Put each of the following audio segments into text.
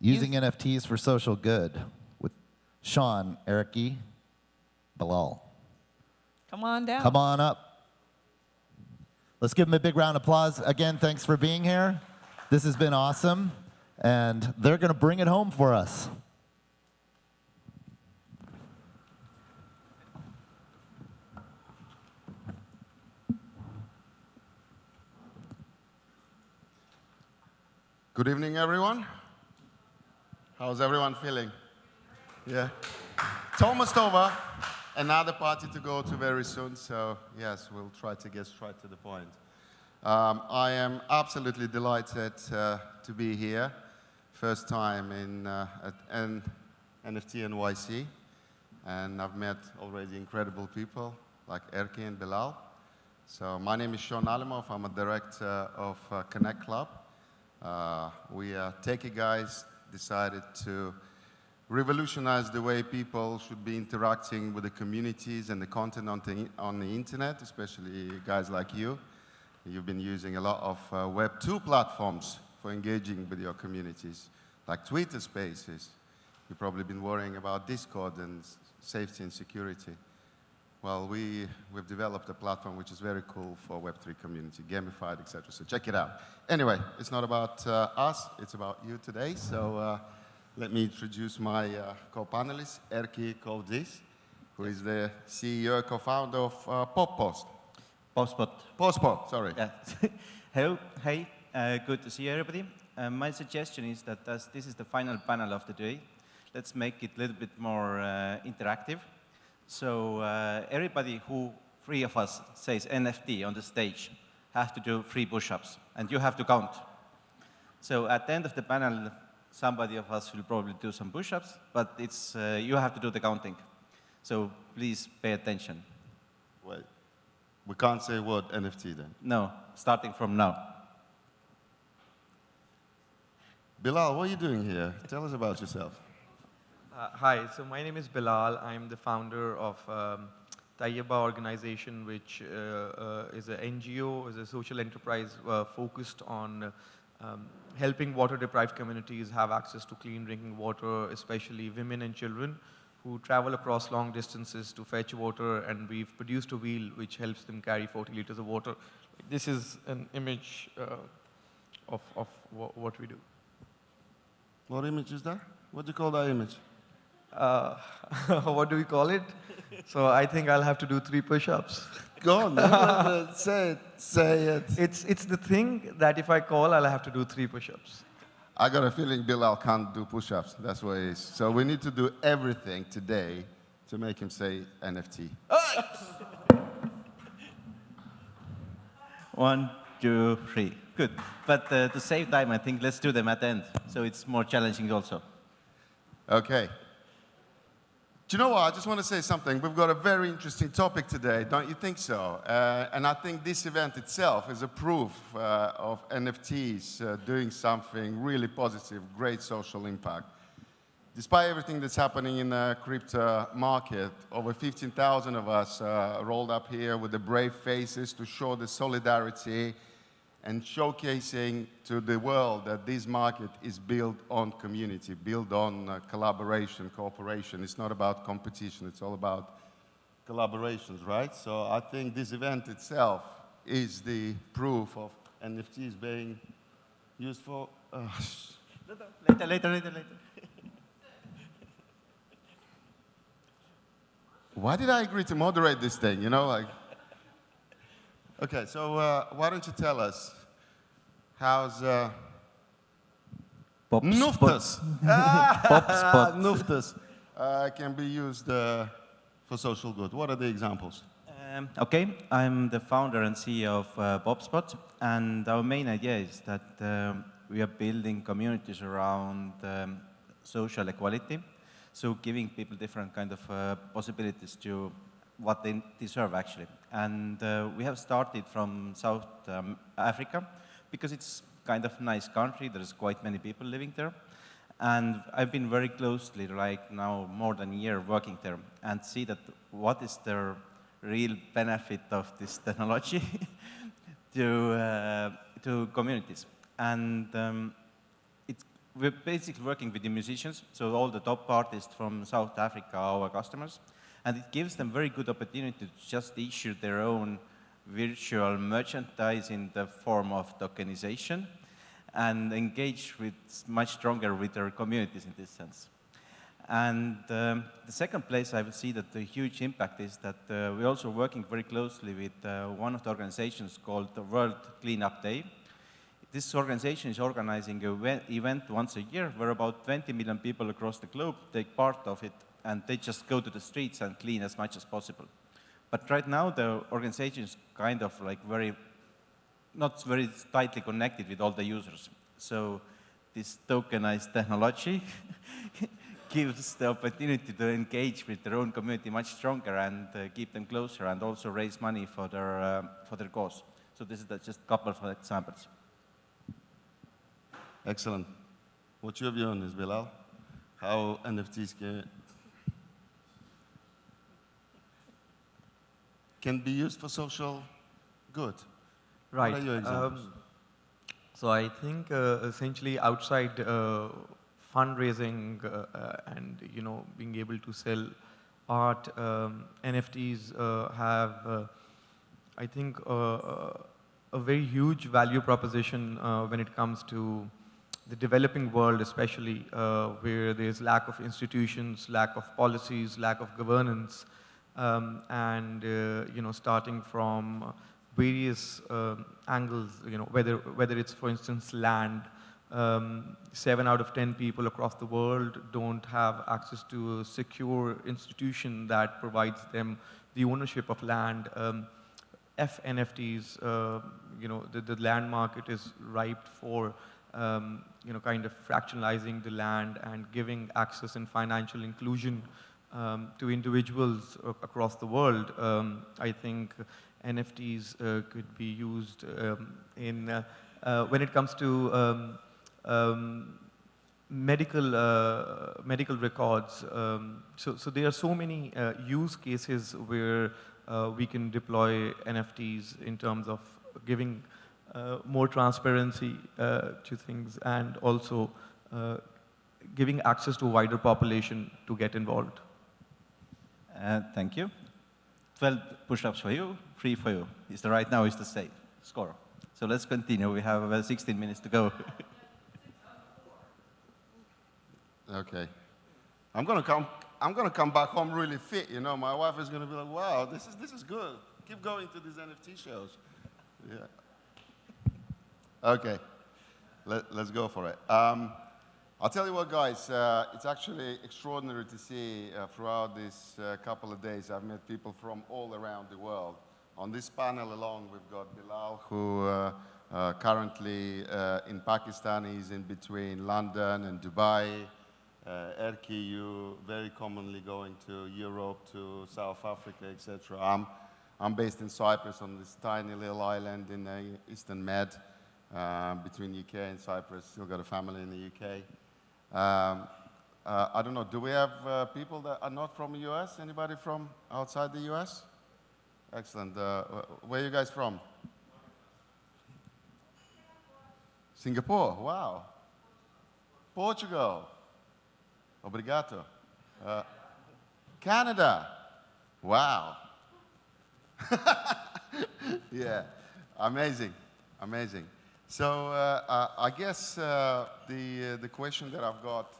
Using NFTs for social good with Sean, Erki, Bilal. Come on down. Come on up. Let's give them a big round of applause. Again, thanks for being here. This has been awesome, and they're going to bring it home for us. Good evening, everyone. How's everyone feeling? Yeah. It's almost over. Another party to go to very soon, so yes, we'll try to get straight to the point. I am absolutely delighted to be here. First time at NFT.NYC, and I've met already incredible people like Erki and Bilal. So my name is Sean Alimov. I'm a director of Connect Club. We are techie guys, decided to revolutionize the way people should be interacting with the communities and the content on the internet, especially guys like you. You've been using a lot of Web 2 platforms for engaging with your communities, like Twitter Spaces. You've probably been worrying about Discord and safety and security. Well, we've developed a platform which is very cool for Web3 community, gamified, etc. So check it out. Anyway, it's not about us, it's about you today. So let me introduce my co-panelist, Erki Koldits, who is the CEO, co-founder of PopPost. Postpot, sorry. Yeah. Hello, hey, good to see everybody. My suggestion is that as this is the final panel of the day, let's make it a little bit more interactive. So everybody who, 3 of us, says NFT on the stage have to do 3 push-ups, and you have to count. So at the end of the panel, somebody of us will probably do some push-ups, but it's, you have to do the counting. So please pay attention. Wait, we can't say what NFT then? No, starting from now. Bilal, what are you doing here? Tell us about yourself. Hi, so my name is Bilal. I'm the founder of Tayyaba organization, which is an NGO, is a social enterprise focused on helping water-deprived communities have access to clean drinking water, especially women and children who travel across long distances to fetch water, and we've produced a wheel which helps them carry 40 liters of water. This is an image of what we do. What image is that? What do you call that image? What do we call it? So I think I'll have to do 3 push-ups. Go on, say it, say it. It's the thing that if I call, I'll have to do 3 push-ups. I got a feeling Bilal can't do push-ups. That's what it is. So we need to do everything today to make him say NFT. 1, 2, 3. Good. But to save time, I think let's do them at the end, so it's more challenging also. Okay. Do you know what? I just want to say something. We've got a very interesting topic today, don't you think so? And I think this event itself is a proof of NFTs doing something really positive, great social impact. Despite everything that's happening in the crypto market, over 15,000 of us rolled up here with the brave faces to show the solidarity and showcasing to the world that this market is built on community, built on collaboration, cooperation. It's not about competition, it's all about collaborations, right? So I think this event itself is the proof of NFTs being used for... Later. Why did I agree to moderate this thing, you know, like... Okay, so why don't you tell us how's NFTs can be used for social good? What are the examples? Okay, I'm the founder and CEO of PopSpot, and our main idea is that we are building communities around social equality, so giving people different kind of possibilities to what they deserve, actually. And we have started from South Africa because it's kind of nice country. There's quite many people living there. And I've been very closely, like now more than a year, working there and see that what is the real benefit of this technology to communities. And we're basically working with the musicians, so all the top artists from South Africa are our customers, and it gives them very good opportunity to just issue their own virtual merchandise in the form of tokenization and engage with much stronger with their communities in this sense. And the second place I would see that the huge impact is that we're also working very closely with one of the organizations called the World Cleanup Day. This organization is organizing an event once a year where about 20 million people across the globe take part of it, and they just go to the streets and clean as much as possible. But right now, the organization is kind of like not very tightly connected with all the users. So this tokenized technology gives the opportunity to engage with their own community much stronger and keep them closer and also raise money for their cause. So this is just a couple of examples. Excellent. What's your view on this, Bilal? How NFTs can be used for social good? Right. What are your examples? So I think essentially outside fundraising and being able to sell art, NFTs have I think a very huge value proposition when it comes to the developing world, especially where there's lack of institutions, lack of policies, lack of governance, and starting from various angles, whether it's, for instance, land. 7 out of 10 people across the world don't have access to a secure institution that provides them the ownership of land. NFTs, the land market is ripe for, kind of fractionalizing the land and giving access and financial inclusion to individuals across the world. I think NFTs could be used in when it comes to medical records. So there are so many use cases where we can deploy NFTs in terms of giving more transparency to things and also giving access to a wider population to get involved. Thank you. 12 push-ups for you, 3 for you. Right now is the score. So let's continue. We have 16 minutes to go. Okay. I'm gonna come back home really fit. My wife is gonna be like, "Wow, this is good. Keep going to these NFT shows." Yeah. Okay. Let's go for it. I'll tell you what, guys. It's actually extraordinary to see throughout these couple of days. I've met people from all around the world. On this panel alone, we've got Bilal, who currently in Pakistan. He's in between London and Dubai. Erki, you very commonly going to Europe, to South Africa, etc. I'm based in Cyprus on this tiny little island in the Eastern Med, between UK and Cyprus. Still got a family in the UK. I don't know, do we have people that are not from the US? Anybody from outside the US? Excellent. Where are you guys from? Singapore, wow. Portugal. Obrigado. Canada. Wow. Yeah, amazing, amazing. So I guess the question that I've got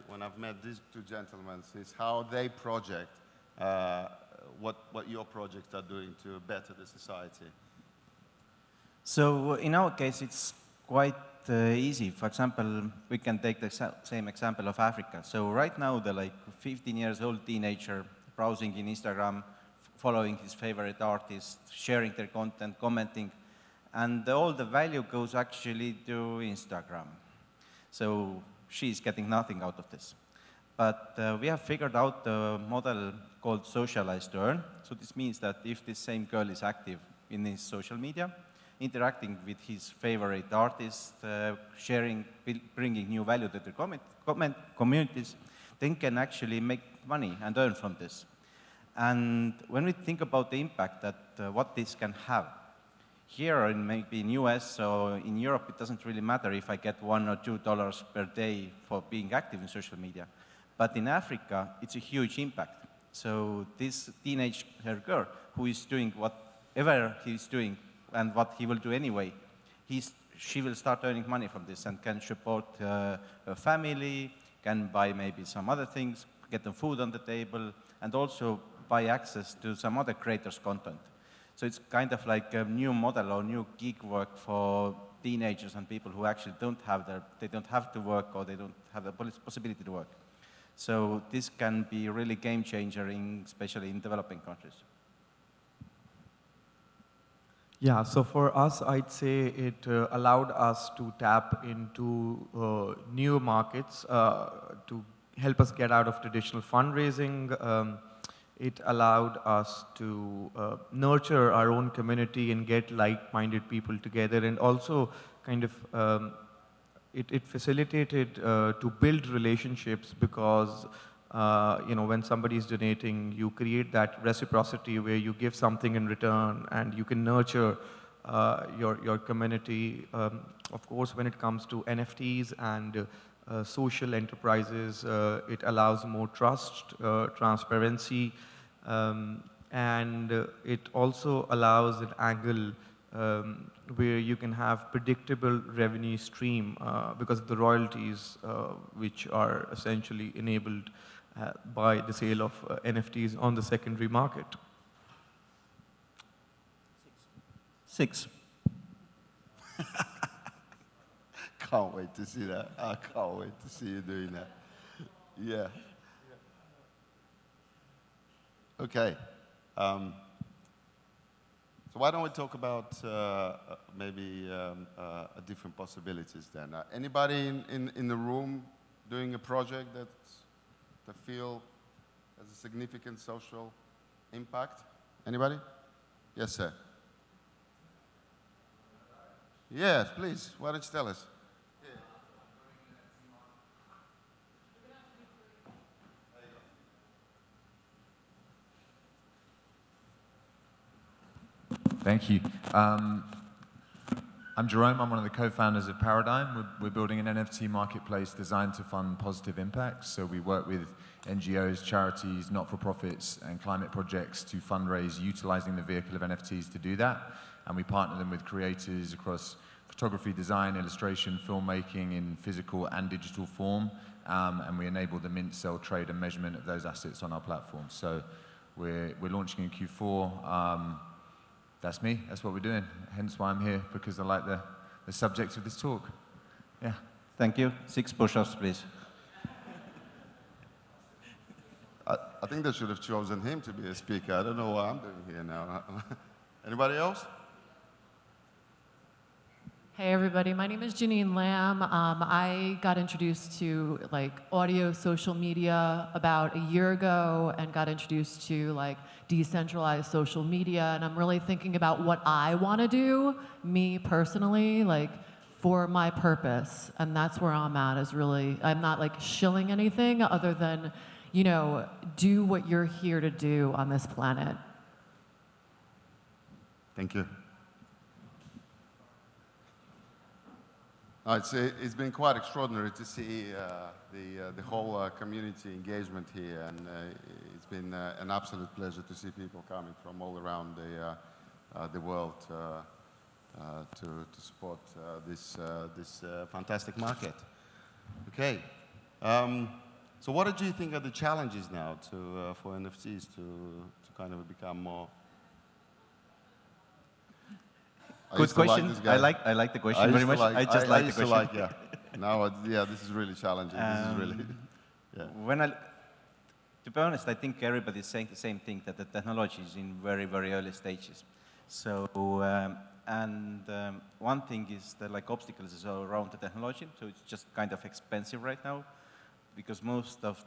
when I've met these two gentlemen is how they project, what your projects are doing to better the society. So in our case, it's quite easy. For example, we can take the same example of Africa. So right now, the 15 years old teenager browsing in Instagram, following his favorite artist, sharing their content, commenting, and all the value goes actually to Instagram. So she's getting nothing out of this. But we have figured out a model called socialize to earn. So this means that if this same girl is active in his social media, interacting with his favorite artist, sharing, bringing new value to their communities, then can actually make money and earn from this. And when we think about the impact that what this can have, here in maybe in US or in Europe, it doesn't really matter if I get $1 or $2 per day for being active in social media. But in Africa, it's a huge impact. So this teenage girl who is doing whatever he's doing and what he will do anyway, she will start earning money from this and can support her family, can buy maybe some other things, get them food on the table, and also buy access to some other creators' content. So it's kind of like a new model or new gig work for teenagers and people who actually they don't have to work or they don't have the possibility to work. So this can be really game changer, especially in developing countries. Yeah, so for us, I'd say it allowed us to tap into new markets to help us get out of traditional fundraising. It allowed us to nurture our own community and get like-minded people together, and also kind of it facilitated to build relationships because when somebody is donating, you create that reciprocity where you give something in return and you can nurture your community. Of course, when it comes to NFTs and social enterprises, it allows more trust, transparency, and it also allows an angle where you can have predictable revenue stream because of the royalties which are essentially enabled by the sale of NFTs on the secondary market. 6. Can't wait to see that. I can't wait to see you doing that. Yeah. Okay. So why don't we talk about maybe different possibilities then? Anybody in the room doing a project that feel has a significant social impact? Anybody? Yes, sir. Yes, please. Why don't you tell us? Thank you. I'm Jerome. I'm one of the co-founders of Paradigm. We're building an NFT marketplace designed to fund positive impacts. So we work with NGOs, charities, not-for-profits, and climate projects to fundraise utilizing the vehicle of NFTs to do that. And we partner them with creators across photography, design, illustration, filmmaking in physical and digital form. And we enable the mint, sell, trade, and measurement of those assets on our platform. So we're launching in Q4. That's me. That's what we're doing. Hence why I'm here, because I like the subject of this talk. Yeah. Thank you. 6 push-ups, please. I think they should have chosen him to be a speaker. I don't know what I'm doing here now. Anybody else? Hey everybody, my name is Janine Lamb. I got introduced to audio social media about a year ago and got introduced to decentralized social media, and I'm really thinking about what I want to do, me personally, for my purpose, and that's where I'm at. Is really, I'm not shilling anything other than, do what you're here to do on this planet. Thank you. It's been quite extraordinary to see the whole community engagement here, and it's been an absolute pleasure to see people coming from all around the world to support this fantastic market. Okay, so what do you think are the challenges now for NFTs to kind of become more? Good question. I like the question very much. I just like the question. Yeah. Now, this is really challenging. This is really, yeah. To be honest, I think everybody's saying the same thing, that the technology is in very, very early stages. So, one thing is that obstacles are around the technology, so it's just kind of expensive right now, because most of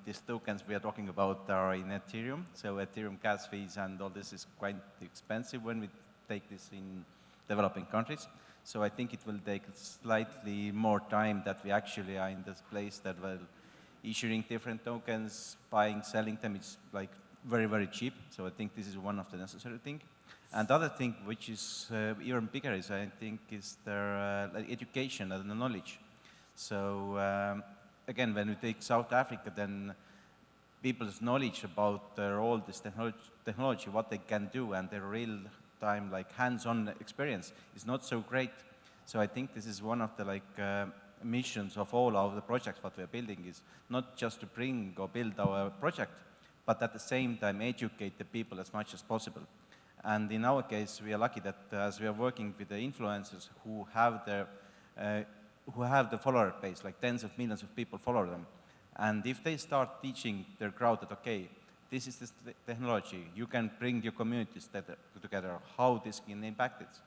these tokens we are talking about are in Ethereum. So Ethereum gas fees and all this is quite expensive when we take this in developing countries. So I think it will take slightly more time that we actually are in this place that will issuing different tokens, buying, selling them. It's very, very cheap. So I think this is one of the necessary things. And the other thing, which is even bigger, is I think is their like education and the knowledge. So again, when we take South Africa, then people's knowledge about all this technology, what they can do, and their real-time, like hands-on experience is not so great. So I think this is one of the missions of all of the projects what we are building is not just to bring or build our project, but at the same time educate the people as much as possible. And in our case, we are lucky that as we are working with the influencers who have the follower base, like tens of millions of people follow them. And if they start teaching their crowd that, okay, this is this technology, you can bring your communities together, how this can impact it.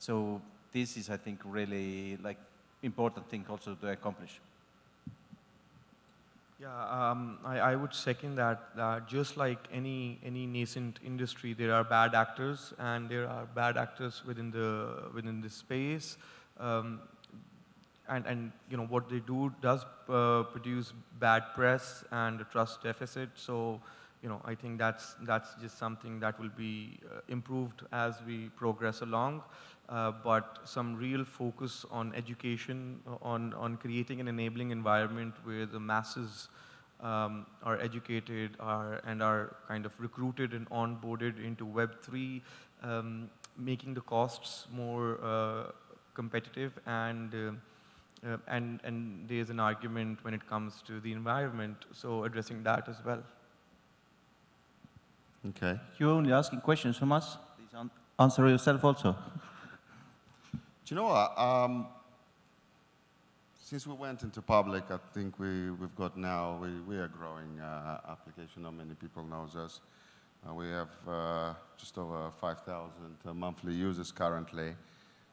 So this is, I think, really like important thing also to accomplish. Yeah, I would second that. Just like any nascent industry, there are bad actors, and there are bad actors within the space. And you know what they do does produce bad press and a trust deficit. So you know I think that's just something that will be improved as we progress along. But some real focus on education, on creating an enabling environment where the masses are educated and are kind of recruited and onboarded into Web3, making the costs more competitive, and there's an argument when it comes to the environment, so addressing that as well. Okay. You're only asking questions from us. Please answer yourself also. Do you know what? Since we went into public, I think we've got now, we are growing application. Not many people knows us. We have just over 5,000 monthly users currently.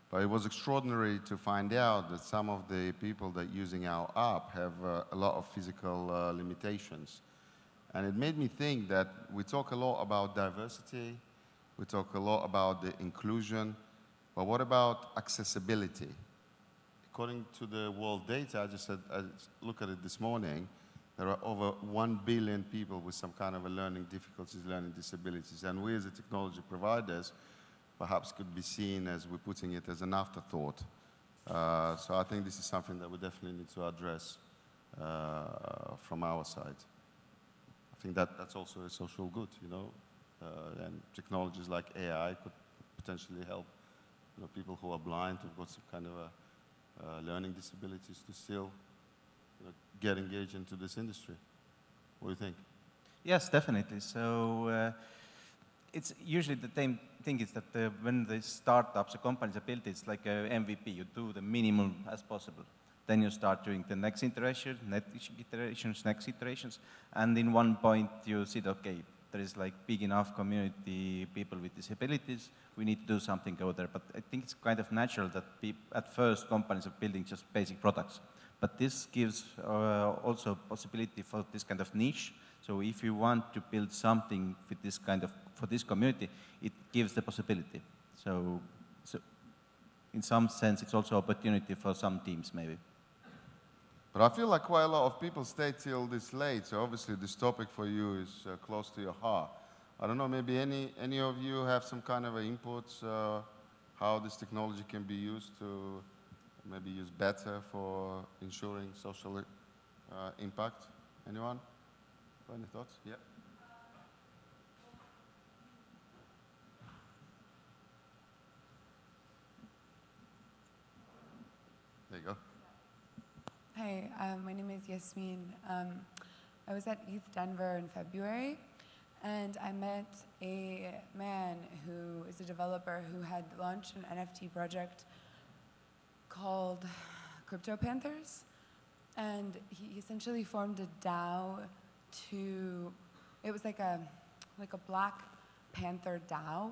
But it was extraordinary to find out that some of the people that using our app have a lot of physical limitations. And it made me think that we talk a lot about diversity, we talk a lot about the inclusion, but what about accessibility? According to the world data, I looked at it this morning, there are over 1 billion people with some kind of a learning difficulties, learning disabilities. And we as the technology providers perhaps could be seen as we're putting it as an afterthought. So I think this is something that we definitely need to address from our side. I think that's also a social good, you know, and technologies like AI could potentially help, you know, people who are blind, who've got some kind of learning disabilities to still, you know, get engaged into this industry. What do you think? Yes, definitely. So it's usually the same thing is that when the startups or companies are built, it's like a MVP. You do the minimum as possible. Then you start doing the next iteration, next iterations. And in one point you see, okay, there is like big enough community, people with disabilities, we need to do something over there. But I think it's kind of natural that at first companies are building just basic products. But this gives also possibility for this kind of niche. So if you want to build something with this kind of, for this community, it gives the possibility. So in some sense, it's also opportunity for some teams maybe. But I feel like quite a lot of people stay till this late, so obviously this topic for you is close to your heart. I don't know, maybe any of you have some kind of inputs how this technology can be used to maybe use better for ensuring social impact? Anyone? Any thoughts? Yeah. There you go. Hi, my name is Yasmin. I was at ETH Denver in February, and I met a man who is a developer who had launched an NFT project called Crypto Panthers, and he essentially formed a DAO to, it was like a Black Panther DAO,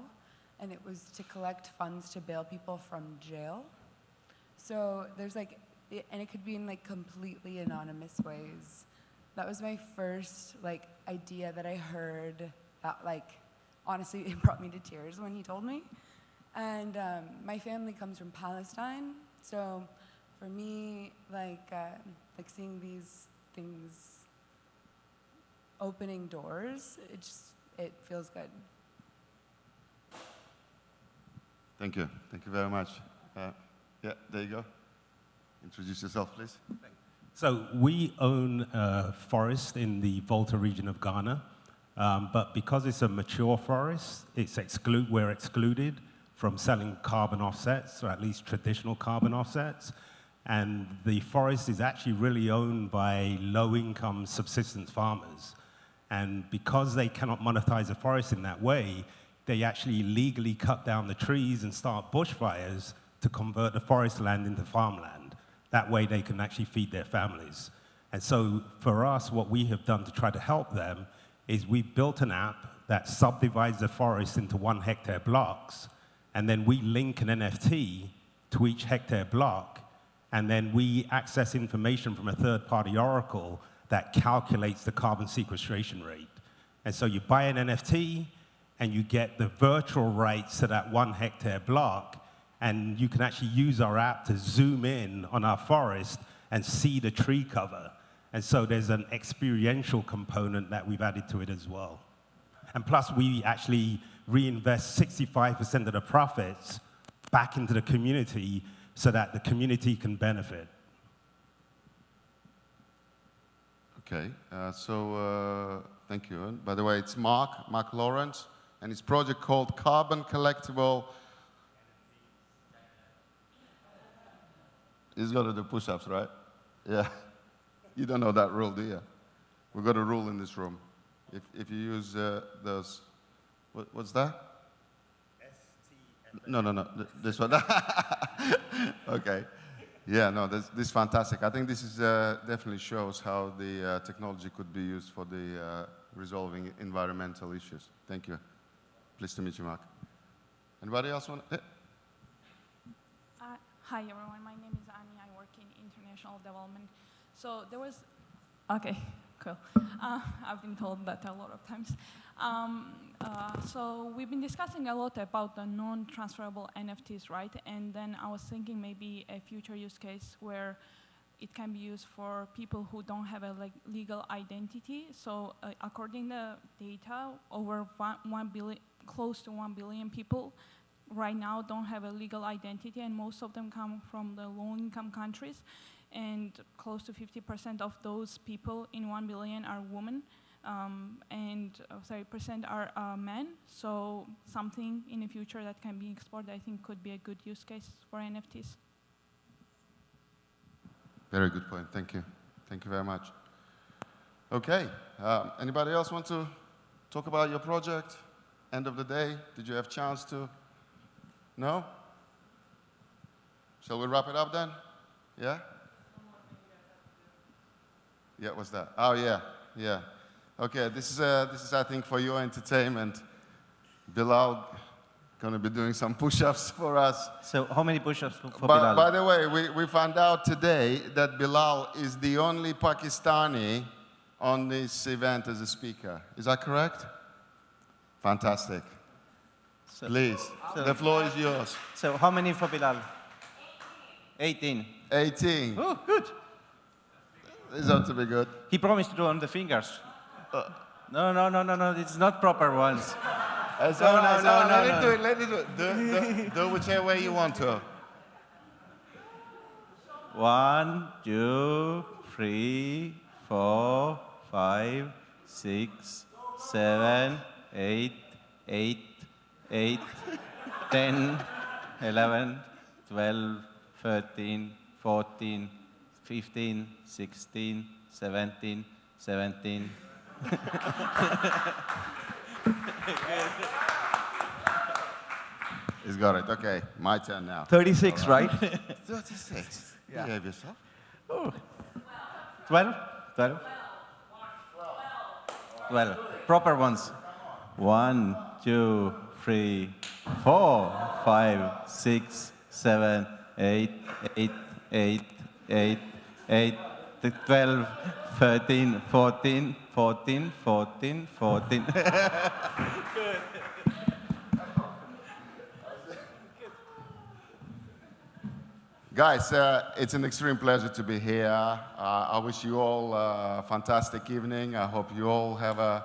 and it was to collect funds to bail people from jail. So there's like, and it could be in like completely anonymous ways. That was my first like idea that I heard that like, honestly, it brought me to tears when he told me. And my family comes from Palestine, so for me, like seeing these things opening doors, it feels good. Thank you. Thank you very much. Yeah, there you go. Introduce yourself, please. So we own a forest in the Volta region of Ghana, but because it's a mature forest, we're excluded from selling carbon offsets, or at least traditional carbon offsets. And the forest is actually really owned by low-income subsistence farmers. And because they cannot monetize the forest in that way, they actually legally cut down the trees and start bushfires to convert the forest land into farmland. That way they can actually feed their families. And so for us, what we have done to try to help them is we've built an app that subdivides the forest into 1 hectare blocks, and then we link an NFT to each hectare block, and then we access information from a third-party oracle that calculates the carbon sequestration rate. And so you buy an NFT, and you get the virtual rights to that 1 hectare block, and you can actually use our app to zoom in on our forest and see the tree cover. And so there's an experiential component that we've added to it as well. And plus, we actually reinvest 65% of the profits back into the community so that the community can benefit. Okay, thank you. And by the way, it's Mark Lawrence, and his project called Carbon Collectible. He's got to do push-ups, right? Yeah. You don't know that rule, do you? We've got a rule in this room. If you use those, what's that? No, this one. Okay. Yeah, no, this is fantastic. I think this is definitely shows how the technology could be used for the resolving environmental issues. Thank you. Pleased to meet you, Mark. Anybody else want to? Hi, everyone. My name is Annie. I work in international development. So there was, okay, cool. I've been told that a lot of times. So we've been discussing a lot about the non-transferable NFTs, right? And then I was thinking maybe a future use case where it can be used for people who don't have a legal identity. So according to data, over 1 billion, close to 1 billion people right now don't have a legal identity, and most of them come from the low-income countries. And close to 50% of those people in 1 billion are women, and 30% are men. So something in the future that can be explored, I think, could be a good use case for NFTs. Very good point. Thank you. Thank you very much. Okay. Anybody else want to talk about your project? End of the day, did you have a chance to? No? Shall we wrap it up then? Yeah? Yeah, what's that? Oh, yeah. Okay, this is I think, for your entertainment. Bilal going to be doing some push-ups for us. So how many push-ups for Bilal? By the way, we found out today that Bilal is the only Pakistani on this event as a speaker. Is that correct? Fantastic. Please, the floor is yours. So how many for Bilal? 18. 18. Oh, good. This ought to be good. He promised to do on the fingers. No, it's not proper ones. Let it do it. Do whichever way you want to. 1, 2, 3, 4, 5, 6, 7, 8, 8, 10, 11, 12, 13, 14, 15, 16, 17, 17. He's got it. Okay, my turn now. 36, right? 36. Yeah. You have yourself. Oh. 12? 12? 12. Proper ones. 1, 2, 3, 4, 5, 6, 7, 8, 12, 13, 14, 14, 14, 14. Good. Guys, it's an extreme pleasure to be here. I wish you all a fantastic evening. I hope you all have a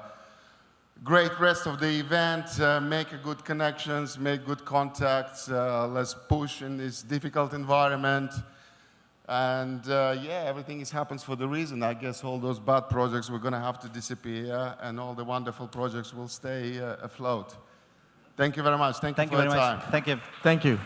great rest of the event. Make a good connections, make good contacts. Let's push in this difficult environment. And yeah, everything happens for the reason. I guess all those bad projects were going to have to disappear, and all the wonderful projects will stay afloat. Thank you very much. Thank you for your time. Thank you. Thank you.